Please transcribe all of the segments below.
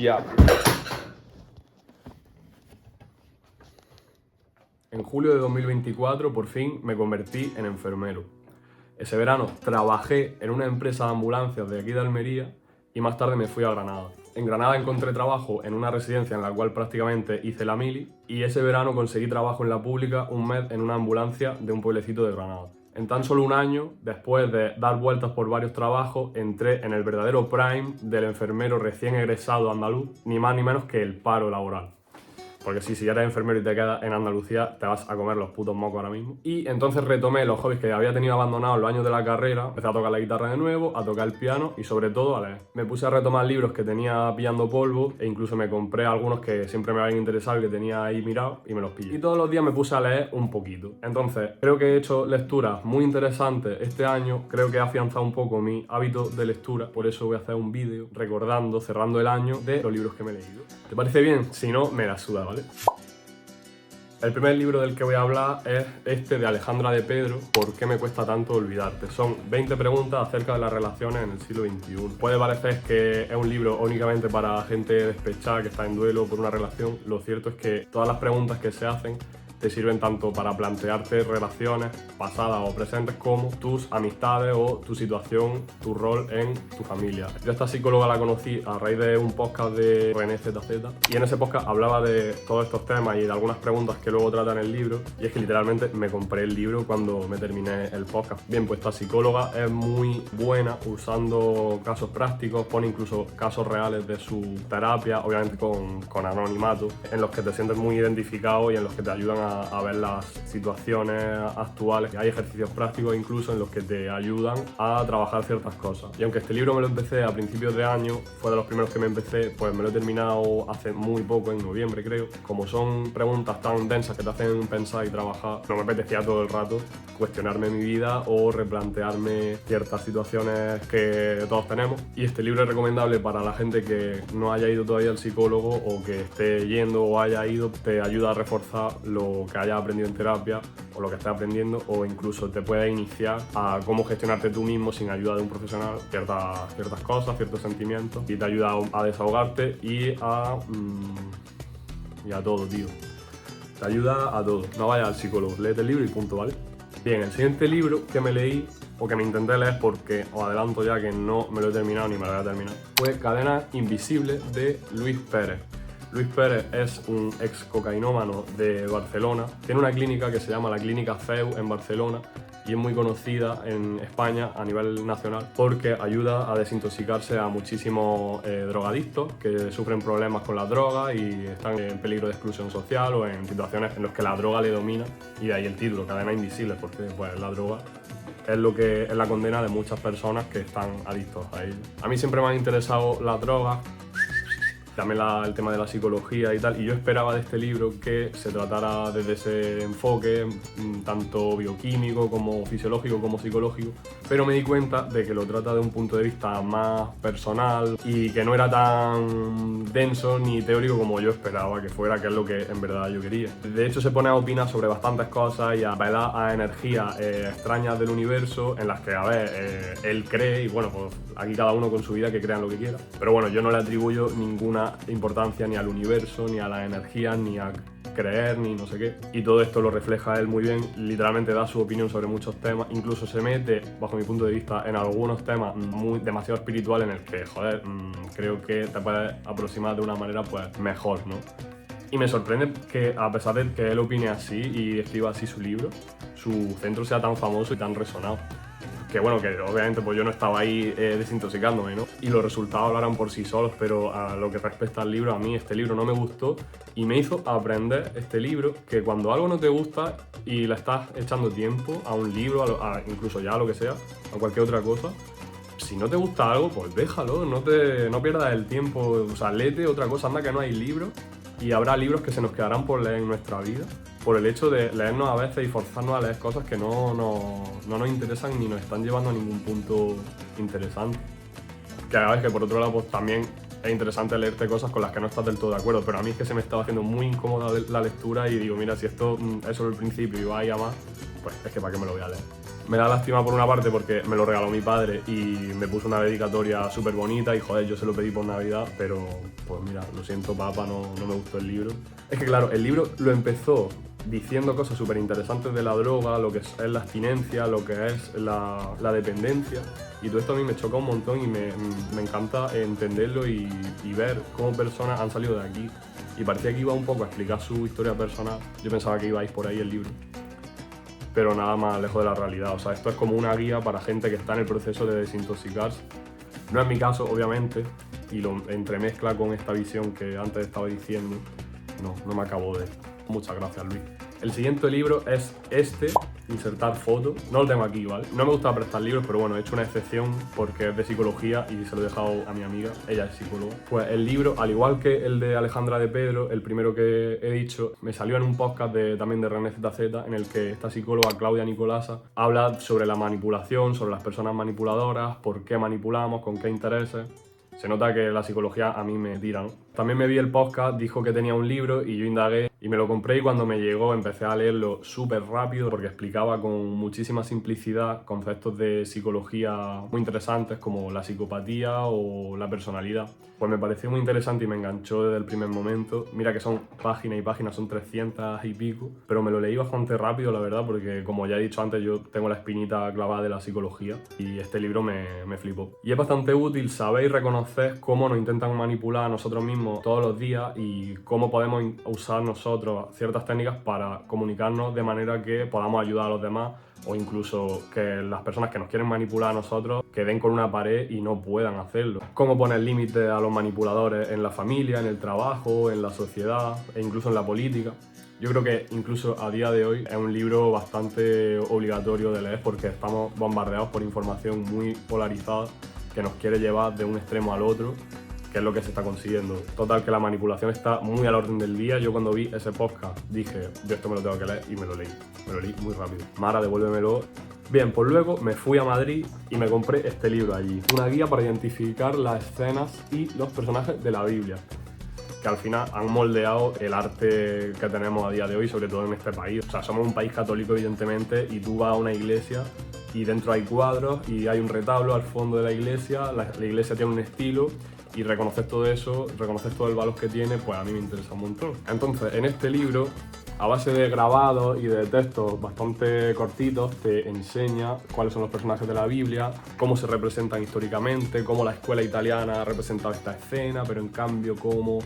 Ya. En julio de 2024 por fin me convertí en enfermero. Ese verano trabajé en una empresa de ambulancias de aquí de Almería y más tarde me fui a Granada. En Granada encontré trabajo en una residencia en la cual prácticamente hice la mili y ese verano conseguí trabajo en la pública un mes en una ambulancia de un pueblecito de Granada. En tan solo un año, después de dar vueltas por varios trabajos, entré en el verdadero prime del enfermero recién egresado andaluz, ni más ni menos que el paro laboral. Porque si eres enfermero y te quedas en Andalucía, te vas a comer los putos mocos ahora mismo. Y entonces retomé los hobbies que había tenido abandonados en los años de la carrera. Empecé a tocar la guitarra de nuevo, a tocar el piano y sobre todo a leer. Me puse a retomar libros que tenía pillando polvo e incluso me compré algunos que siempre me habían interesado y que tenía ahí mirado y me los pillé. Y todos los días me puse a leer un poquito. Entonces, creo que he hecho lecturas muy interesantes este año. Creo que he afianzado un poco mi hábito de lectura. Por eso voy a hacer un vídeo recordando, cerrando el año, de los libros que me he leído. ¿Te parece bien? Si no, me la suda, ¿vale? El primer libro del que voy a hablar es este de Alejandra de Pedro, ¿Por qué me cuesta tanto olvidarte? Son 20 preguntas acerca de las relaciones en el siglo XXI. Puede parecer que es un libro únicamente para gente despechada que está en duelo por una relación. Lo cierto es que todas las preguntas que se hacen te sirven tanto para plantearte relaciones pasadas o presentes como tus amistades o tu situación, tu rol en tu familia. Yo a esta psicóloga la conocí a raíz de un podcast de René ZZ y en ese podcast hablaba de todos estos temas y de algunas preguntas que luego trata en el libro y es que literalmente me compré el libro cuando me terminé el podcast. Bien, pues esta psicóloga es muy buena usando casos prácticos, pone incluso casos reales de su terapia, obviamente con anonimato, en los que te sientes muy identificado y en los que te ayudan a ver las situaciones actuales. Hay ejercicios prácticos incluso en los que te ayudan a trabajar ciertas cosas. Y aunque este libro me lo empecé a principios de año, fue de los primeros que me empecé, pues me lo he terminado hace muy poco, en noviembre creo. Como son preguntas tan densas que te hacen pensar y trabajar, no me apetecía todo el rato cuestionarme mi vida o replantearme ciertas situaciones que todos tenemos. Y este libro es recomendable para la gente que no haya ido todavía al psicólogo o que esté yendo o haya ido. Te ayuda a reforzar lo que hayas aprendido en terapia o lo que estés aprendiendo, o incluso te puede iniciar a cómo gestionarte tú mismo sin ayuda de un profesional ciertas cosas, ciertos sentimientos, y te ayuda a desahogarte y a todo, tío. Te ayuda a todo. No vayas al psicólogo, léete el libro y punto, ¿vale? Bien, el siguiente libro que me leí o que me intenté leer, porque os adelanto ya que no me lo he terminado ni me lo voy a terminar, fue Cadenas Invisibles de Luis Pérez. Luis Pérez es un ex cocainómano de Barcelona. Tiene una clínica que se llama la Clínica CEU en Barcelona y es muy conocida en España a nivel nacional porque ayuda a desintoxicarse a muchísimos drogadictos que sufren problemas con la droga y están en peligro de exclusión social o en situaciones en las que la droga le domina, y de ahí el título, Cadenas Invisibles, porque pues la droga es lo que es la condena de muchas personas que están adictos a ello. A mí siempre me han interesado las drogas, también el tema de la psicología y tal, y yo esperaba de este libro que se tratara desde ese enfoque tanto bioquímico como fisiológico como psicológico, pero me di cuenta de que lo trata de un punto de vista más personal y que no era tan denso ni teórico como yo esperaba que fuera, que es lo que en verdad yo quería. De hecho se pone a opinar sobre bastantes cosas y a apelar a energías extrañas del universo en las que, a ver, él cree, y bueno, pues aquí cada uno con su vida que crean lo que quiera, pero bueno, yo no le atribuyo ninguna importancia ni al universo, ni a las energías, ni a creer, ni no sé qué. Y todo esto lo refleja él muy bien, literalmente da su opinión sobre muchos temas, incluso se mete, bajo mi punto de vista, en algunos temas demasiado espirituales en el que, joder, creo que te puedes aproximar de una manera pues mejor, ¿no? Y me sorprende que, a pesar de que él opine así y escriba así su libro, su centro sea tan famoso y tan resonado. Que bueno, que obviamente pues yo no estaba ahí desintoxicándome, ¿no? Y los resultados hablaran por sí solos, pero a lo que respecta al libro, a mí este libro no me gustó y me hizo aprender este libro que cuando algo no te gusta y le estás echando tiempo a un libro, incluso ya a lo que sea, a cualquier otra cosa, si no te gusta algo, pues déjalo, no pierdas el tiempo, o sea, léete otra cosa, anda que no hay libros, y habrá libros que se nos quedarán por leer en nuestra vida, por el hecho de leernos a veces y forzarnos a leer cosas que no nos interesan ni nos están llevando a ningún punto interesante. Que a veces que por otro lado pues también es interesante leerte cosas con las que no estás del todo de acuerdo, pero a mí es que se me estaba haciendo muy incómoda la lectura y digo, mira, si esto es solo el principio y va a ir a más, pues es que para qué me lo voy a leer. Me da lástima por una parte porque me lo regaló mi padre y me puso una dedicatoria súper bonita y joder, yo se lo pedí por Navidad, pero pues mira, lo siento papá, no me gustó el libro. Es que claro, el libro lo empezó diciendo cosas súper interesantes de la droga, lo que es la abstinencia, lo que es la dependencia. Y todo esto a mí me choca un montón y me encanta entenderlo y ver cómo personas han salido de aquí. Y parecía que iba un poco a explicar su historia personal. Yo pensaba que ibais por ahí el libro. Pero nada más lejos de la realidad. O sea, esto es como una guía para gente que está en el proceso de desintoxicarse. No es mi caso, obviamente, y lo entremezcla con esta visión que antes estaba diciendo. No me acabo de... Muchas gracias, Luis. El siguiente libro es este, insertar foto. No lo tengo aquí, ¿vale? No me gusta prestar libros, pero bueno, he hecho una excepción porque es de psicología y se lo he dejado a mi amiga, ella es psicóloga. Pues el libro, al igual que el de Alejandra de Pedro, el primero que he dicho, me salió en un podcast también de René ZZ, en el que esta psicóloga, Claudia Nicolasa, habla sobre la manipulación, sobre las personas manipuladoras, por qué manipulamos, con qué intereses. Se nota que la psicología a mí me tira, ¿no? También me vi el podcast, dijo que tenía un libro y yo indagué y me lo compré, y cuando me llegó empecé a leerlo súper rápido porque explicaba con muchísima simplicidad conceptos de psicología muy interesantes como la psicopatía o la personalidad. Pues me pareció muy interesante y me enganchó desde el primer momento. Mira que son páginas y páginas, son 300 y pico, pero me lo leí bastante rápido, la verdad, porque como ya he dicho antes, yo tengo la espinita clavada de la psicología y este libro me flipó. Y es bastante útil saber y reconocer cómo nos intentan manipular a nosotros mismos todos los días y cómo podemos usar nosotros ciertas técnicas para comunicarnos de manera que podamos ayudar a los demás, o incluso que las personas que nos quieren manipular a nosotros queden con una pared y no puedan hacerlo. Cómo poner límites a los manipuladores en la familia, en el trabajo, en la sociedad e incluso en la política. Yo creo que incluso a día de hoy es un libro bastante obligatorio de leer porque estamos bombardeados por información muy polarizada que nos quiere llevar de un extremo al otro, que es lo que se está consiguiendo. Total, que la manipulación está muy al orden del día. Yo cuando vi ese podcast dije, yo esto me lo tengo que leer, y me lo leí. Me lo leí muy rápido. Mara, devuélvemelo. Bien, pues luego me fui a Madrid y me compré este libro allí. Una guía para identificar las escenas y los personajes de la Biblia, que al final han moldeado el arte que tenemos a día de hoy, sobre todo en este país. O sea, somos un país católico, evidentemente, y tú vas a una iglesia y dentro hay cuadros y hay un retablo al fondo de la iglesia. La iglesia tiene un estilo, y reconocer todo eso, reconocer todo el valor que tiene, pues a mí me interesa un montón. Entonces, en este libro, a base de grabados y de textos bastante cortitos, te enseña cuáles son los personajes de la Biblia, cómo se representan históricamente, cómo la escuela italiana ha representado esta escena, pero en cambio cómo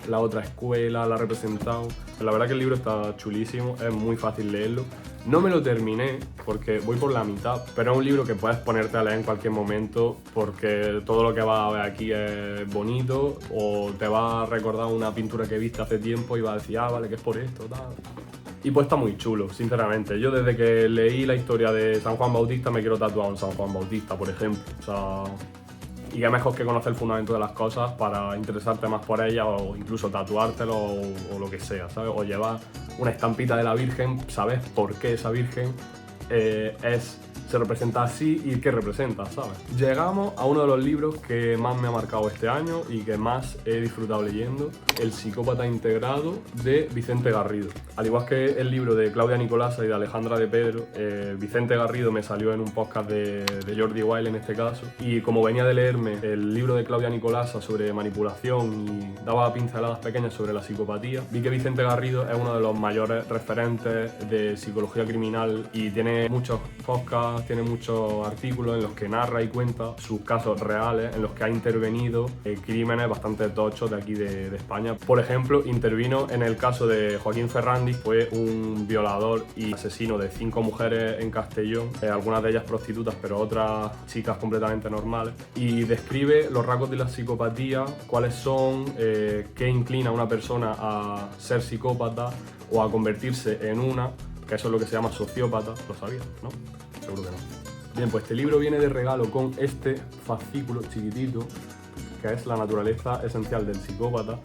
la otra escuela la ha representado. La verdad que el libro está chulísimo, es muy fácil leerlo. No me lo terminé porque voy por la mitad, pero es un libro que puedes ponerte a leer en cualquier momento porque todo lo que vas a ver aquí es bonito, o te va a recordar una pintura que viste hace tiempo y vas a decir, ah, vale, que es por esto, tal. Y pues está muy chulo, sinceramente. Yo desde que leí la historia de San Juan Bautista me quiero tatuar un San Juan Bautista, por ejemplo. O sea, y qué mejor que conocer el fundamento de las cosas para interesarte más por ellas, o incluso tatuártelo o lo que sea, ¿sabes? O llevar una estampita de la Virgen, sabes por qué esa Virgen se representa así y qué representa, ¿sabes? Llegamos a uno de los libros que más me ha marcado este año y que más he disfrutado leyendo, El psicópata integrado, de Vicente Garrido. Al igual que el libro de Claudia Nicolasa y de Alejandra de Pedro, Vicente Garrido me salió en un podcast de Jordi Wild en este caso, y como venía de leerme el libro de Claudia Nicolasa sobre manipulación y daba pinceladas pequeñas sobre la psicopatía, vi que Vicente Garrido es uno de los mayores referentes de psicología criminal y tiene muchos podcasts, tiene muchos artículos en los que narra y cuenta sus casos reales en los que ha intervenido crímenes bastante tochos de aquí de España. Por ejemplo, intervino en el caso de Joaquín Ferrandi, fue un violador y asesino de 5 mujeres en Castellón, algunas de ellas prostitutas, pero otras chicas completamente normales, y describe los rasgos de la psicopatía, cuáles son, qué inclina a una persona a ser psicópata o a convertirse en una, que eso es lo que se llama sociópata. ¿Lo sabías, no? Seguro que no. Bien, pues este libro viene de regalo con este fascículo chiquitito, que es La naturaleza esencial del psicópata,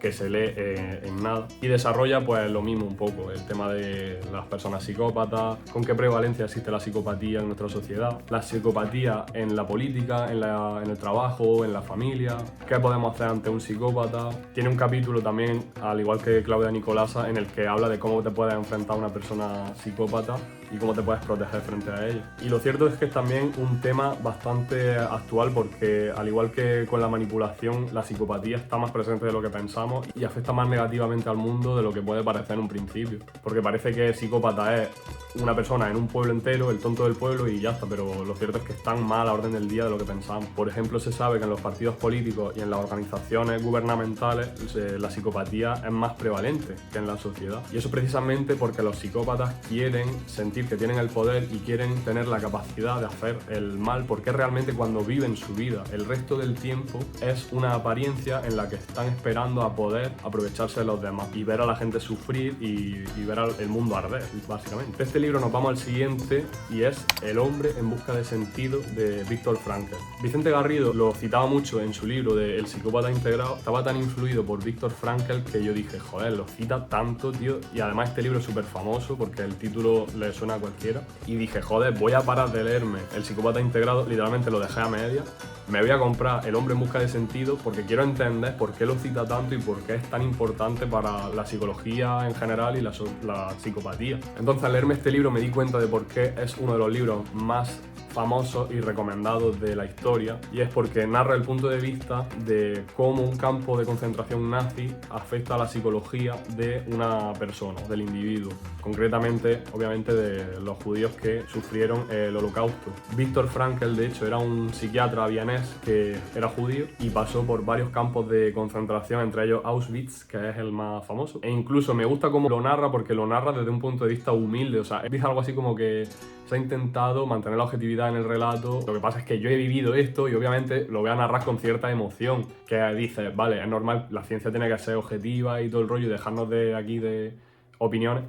que se lee en nada, y desarrolla pues lo mismo un poco, el tema de las personas psicópatas, con qué prevalencia existe la psicopatía en nuestra sociedad, la psicopatía en la política, en el trabajo, en la familia, qué podemos hacer ante un psicópata. Tiene un capítulo también, al igual que Claudia Nicolasa, en el que habla de cómo te puedes enfrentar a una persona psicópata y cómo te puedes proteger frente a ellas. Y lo cierto es que es también un tema bastante actual porque, al igual que con la manipulación, la psicopatía está más presente de lo que pensamos y afecta más negativamente al mundo de lo que puede parecer en un principio. Porque parece que psicópata es una persona en un pueblo entero, el tonto del pueblo y ya está, pero lo cierto es que están más a la orden del día de lo que pensamos. Por ejemplo, se sabe que en los partidos políticos y en las organizaciones gubernamentales la psicopatía es más prevalente que en la sociedad. Y eso precisamente porque los psicópatas quieren sentir que tienen el poder y quieren tener la capacidad de hacer el mal, porque realmente cuando viven su vida el resto del tiempo es una apariencia en la que están esperando a poder aprovecharse de los demás y ver a la gente sufrir y ver el mundo arder, básicamente. De este libro nos vamos al siguiente y es El hombre en busca de sentido de Viktor Frankl. Vicente Garrido lo citaba mucho en su libro de El psicópata integrado. Estaba tan influido por Viktor Frankl que yo dije, joder, lo cita tanto, tío, y además este libro es súper famoso porque el título le suena a cualquiera, y dije, joder, voy a parar de leerme El psicópata integrado, literalmente lo dejé a media. Me voy a comprar El hombre en busca de sentido porque quiero entender por qué lo cita tanto y por qué es tan importante para la psicología en general y la psicopatía. Entonces, al leerme este libro me di cuenta de por qué es uno de los libros más famosos y recomendados de la historia, y es porque narra el punto de vista de cómo un campo de concentración nazi afecta a la psicología de una persona, del individuo, concretamente, obviamente, de los judíos que sufrieron el Holocausto. Viktor Frankl, de hecho, era un psiquiatra vienés que era judío y pasó por varios campos de concentración, entre ellos Auschwitz, que es el más famoso. E incluso me gusta cómo lo narra porque lo narra desde un punto de vista humilde, o sea, dice algo así como que se ha intentado mantener la objetividad en el relato. Lo que pasa es que yo he vivido esto y obviamente lo voy a narrar con cierta emoción, que dice, vale, es normal, la ciencia tiene que ser objetiva y todo el rollo y dejarnos de aquí de opiniones,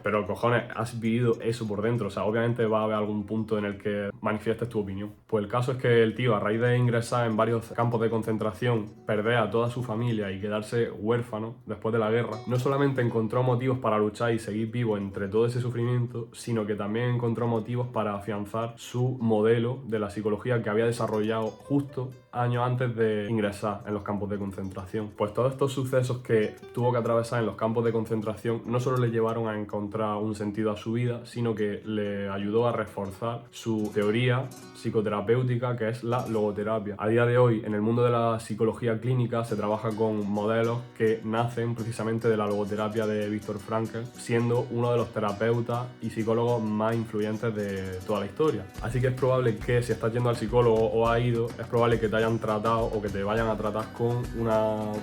pero cojones, has vivido eso por dentro, o sea, obviamente va a haber algún punto en el que manifiestes tu opinión. Pues el caso es que el tío, a raíz de ingresar en varios campos de concentración, perder a toda su familia y quedarse huérfano después de la guerra, no solamente encontró motivos para luchar y seguir vivo entre todo ese sufrimiento, sino que también encontró motivos para afianzar su modelo de la psicología que había desarrollado justo años antes de ingresar en los campos de concentración. Pues todos estos sucesos que tuvo que atravesar en los campos de concentración no solo le llevaron a encontrar un sentido a su vida, sino que le ayudó a reforzar su teoría psicoterapéutica, que es la logoterapia. A día de hoy, en el mundo de la psicología clínica se trabaja con modelos que nacen precisamente de la logoterapia de Viktor Frankl, siendo uno de los terapeutas y psicólogos más influyentes de toda la historia. Así que es probable que si estás yendo al psicólogo o has ido, es probable que te hayan tratado o que te vayan a tratar con un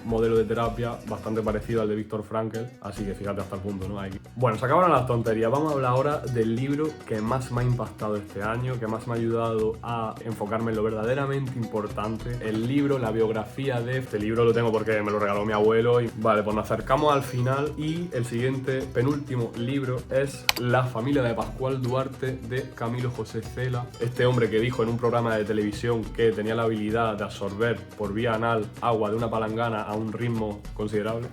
modelo de terapia bastante parecido al de Viktor Frankl, así que fíjate hasta el punto, ¿no? Bueno, se acabaron las tonterías, vamos a hablar ahora del libro que más me ha impactado este año, que más me ha ayudado a enfocarme en lo verdaderamente importante. El libro, la biografía de este libro lo tengo porque me lo regaló mi abuelo y vale, pues nos acercamos al final y el siguiente, penúltimo libro es La familia de Pascual Duarte de Camilo José Cela, este hombre que dijo en un programa de televisión que tenía la habilidad de absorber por vía anal agua de una palangana a un ritmo considerable.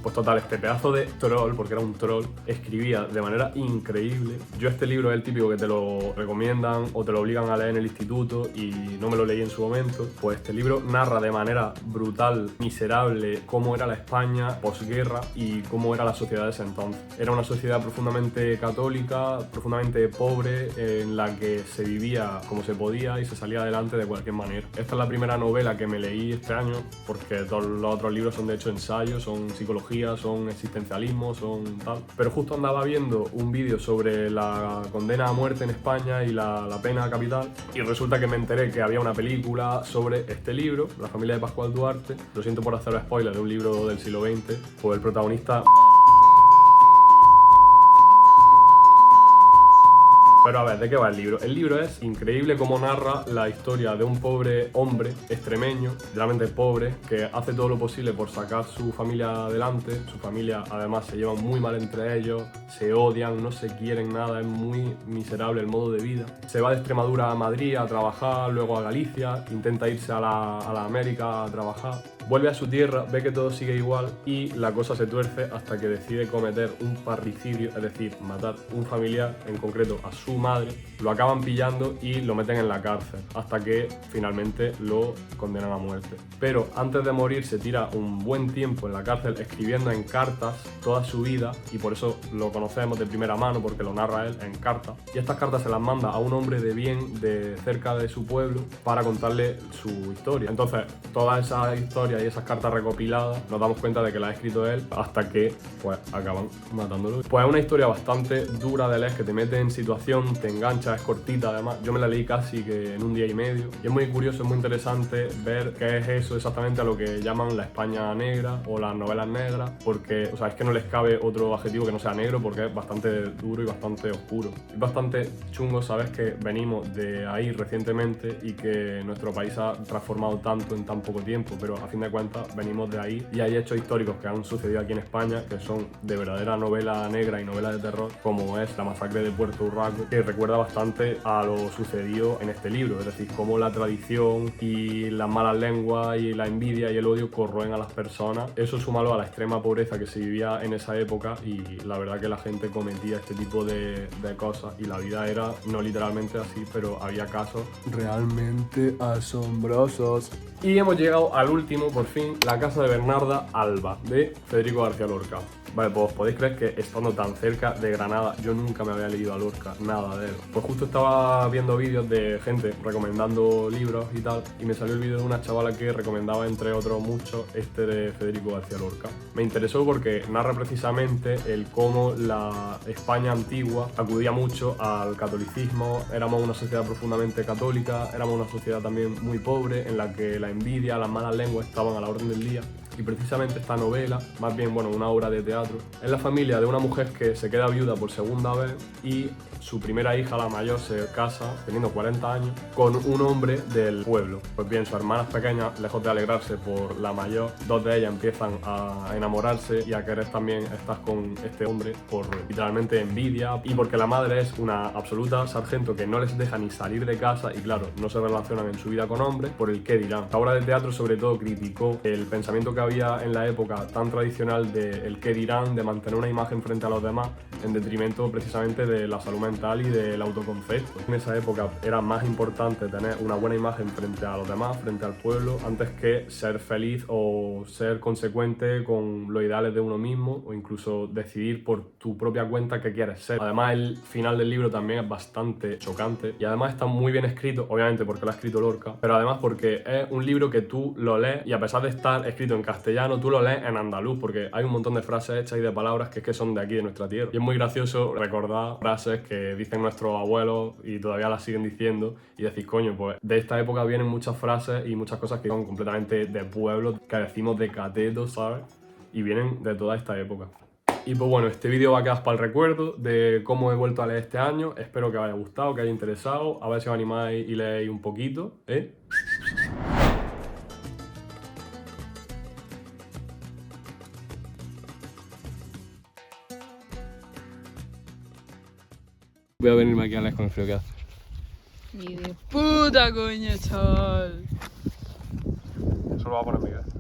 Pues total, este pedazo de troll, porque era un troll, escribía de manera increíble. Yo este libro es el típico que te lo recomiendan o te lo obligan a leer en el instituto y no me lo leí en su momento. Pues este libro narra de manera brutal, miserable, cómo era la España posguerra y cómo era la sociedad de ese entonces. Era una sociedad profundamente católica, profundamente pobre, en la que se vivía como se podía y se salía adelante de cualquier manera. Esta es la primera novela que me leí este año, porque todos los otros libros son de hecho ensayos, son psicología, son existencialismo, son tal. Pero justo andaba viendo un vídeo sobre la condena a muerte en España y la pena capital y resulta que me enteré que había una película sobre este libro, La familia de Pascual Duarte. Lo siento por hacer spoiler de un libro del siglo XX, pues el protagonista... Pero a ver, ¿de qué va el libro? El libro es increíble cómo narra la historia de un pobre hombre extremeño, realmente pobre, que hace todo lo posible por sacar su familia adelante. Su familia además se lleva muy mal entre ellos, se odian, no se quieren nada, es muy miserable el modo de vida. Se va de Extremadura a Madrid a trabajar, luego a Galicia, intenta irse a la América a trabajar. Vuelve a su tierra, ve que todo sigue igual y la cosa se tuerce hasta que decide cometer un parricidio, es decir, matar un familiar, en concreto a su madre. Lo acaban pillando y lo meten en la cárcel hasta que finalmente lo condenan a muerte. Pero antes de morir se tira un buen tiempo en la cárcel escribiendo en cartas toda su vida, y por eso lo conocemos de primera mano, porque lo narra él en cartas. Y estas cartas se las manda a un hombre de bien de cerca de su pueblo para contarle su historia. Entonces, todas esas historias y esas cartas recopiladas nos damos cuenta de que las ha escrito él hasta que pues acaban matándolo. Pues es una historia bastante dura de leer, que te mete en situación, te engancha, es cortita además. Yo me la leí casi que en un día y medio y es muy curioso, es muy interesante ver qué es eso exactamente a lo que llaman la España negra o las novelas negras, porque o sea, es que no les cabe otro adjetivo que no sea negro, porque es bastante duro y bastante oscuro. Es bastante chungo, sabes, que venimos de ahí recientemente y que nuestro país ha transformado tanto en tan poco tiempo, pero a fin de cuentas venimos de ahí y hay hechos históricos que han sucedido aquí en España que son de verdadera novela negra y novela de terror, como es la masacre de Puerto Urraco, que recuerda bastante a lo sucedido en este libro, es decir, cómo la tradición y las malas lenguas y la envidia y el odio corroen a las personas. Eso súmalo a la extrema pobreza que se vivía en esa época y la verdad que la gente cometía este tipo de cosas y la vida era no literalmente así, pero había casos realmente asombrosos. Y hemos llegado al último, por fin, La casa de Bernarda Alba, de Federico García Lorca. Vale, pues os podéis creer que estando tan cerca de Granada, yo nunca me había leído a Lorca, nada de él. Pues justo estaba viendo vídeos de gente recomendando libros y tal, y me salió el vídeo de una chavala que recomendaba, entre otros muchos, este de Federico García Lorca. Me interesó porque narra precisamente el cómo la España antigua acudía mucho al catolicismo. Éramos una sociedad profundamente católica, éramos una sociedad también muy pobre, en la que la envidia, las malas lenguas estaban a la orden del día. Y precisamente esta novela, más bien bueno, una obra de teatro, es la familia de una mujer que se queda viuda por segunda vez y su primera hija, la mayor, se casa, teniendo 40 años, con un hombre del pueblo. Pues bien, sus hermanas pequeñas, lejos de alegrarse por la mayor, dos de ellas empiezan a enamorarse y a querer también estar con este hombre por literalmente envidia y porque la madre es una absoluta sargento que no les deja ni salir de casa y claro, no se relacionan en su vida con hombres por el qué dirán. La obra de teatro sobre todo criticó el pensamiento que había en la época tan tradicional de el qué dirán, de mantener una imagen frente a los demás en detrimento precisamente de la salud mental y del autoconcepto. En esa época era más importante tener una buena imagen frente a los demás, frente al pueblo, antes que ser feliz o ser consecuente con los ideales de uno mismo o incluso decidir por tu propia cuenta qué quieres ser. Además, el final del libro también es bastante chocante y además está muy bien escrito, obviamente porque lo ha escrito Lorca, pero además porque es un libro que tú lo lees y a pesar de estar escrito en castellano, tú lo lees en andaluz porque hay un montón de frases hechas y de palabras que es que son de aquí, de nuestra tierra. Y es muy gracioso recordar frases que dicen nuestros abuelos y todavía las siguen diciendo y decís, coño, pues de esta época vienen muchas frases y muchas cosas que son completamente de pueblo, que decimos de cateto, ¿sabes? Y vienen de toda esta época. Y pues bueno, este vídeo va a quedar para el recuerdo de cómo he vuelto a leer este año. Espero que os haya gustado, que os haya interesado. A ver si os animáis y leéis un poquito, ¿eh? Voy a venirme aquí a leer con el frío que hace. Ni de puta coña, chaval. Eso lo va a poner Miguel.